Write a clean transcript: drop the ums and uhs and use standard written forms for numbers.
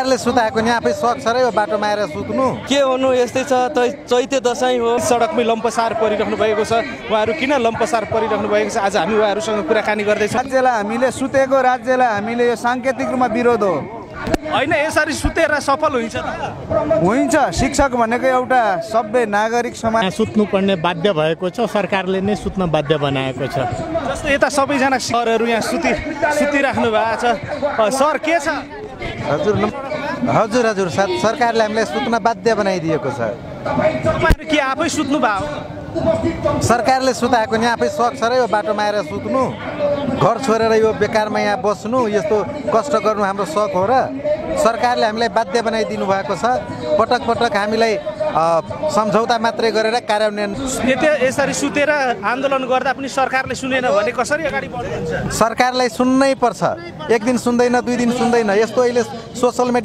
सरकारले सुताएको नि आफै सक छ र यो बाटोमा आएर सुत्नु के हुनु यस्तै छ चैते दशैं हो सडकमै लम्पसार परिराख्नु भएको छ उहाँहरू किन लम्पसार परिराख्नु भएको छ आज हामी उहाँहरूसँग कुराकानी गर्दैछौँ राज्यलाई हामीले सुतेको राज्यलाई हामीले यो सांकेतिक रूपमा विरोध हो होइन यसरी सुतेर सफल हुन्छ हुन्छ शिक्षक भनेको एउटा सभ्य नागरिक समाज सुत्नुपर्ने बाध्य भएको छ सरकारले नै सुत्न बाध्य बनाएको छ जस्तो यता सबैजना सरहरू यहाँ सुतिराख्नु भएको छ सर के छ हजुर हजुर सरकारले हामीलाई सुत्न बाध्य बनाइदिएको छ तपाईँहरू के आफै सुत्नु भयो सरकारले सुताएको नि आफै सक छ र यो बाटोमा आएर सुत्नु घर छोडेर यो बेकारमा यहाँ बस्नु यस्तो कष्ट गर्नु हाम्रो सक हो र सरकारले हामीलाई बाध्य बनाइदिनु भएको छ पटक पटक हामीलाई सम्झौता मात्रै गरेर कार्यान्वयन यसरी सुतेर आन्दोलन गर्दा पनि सरकारले सुनेन भने कसरी अगाडि बढ्नुहुन्छ सरकारलाई सुन्नै पर्छ एक दिन सुन्दैन दुई दिन सुन्दैन यस्तो अहिले सोसल मिडिया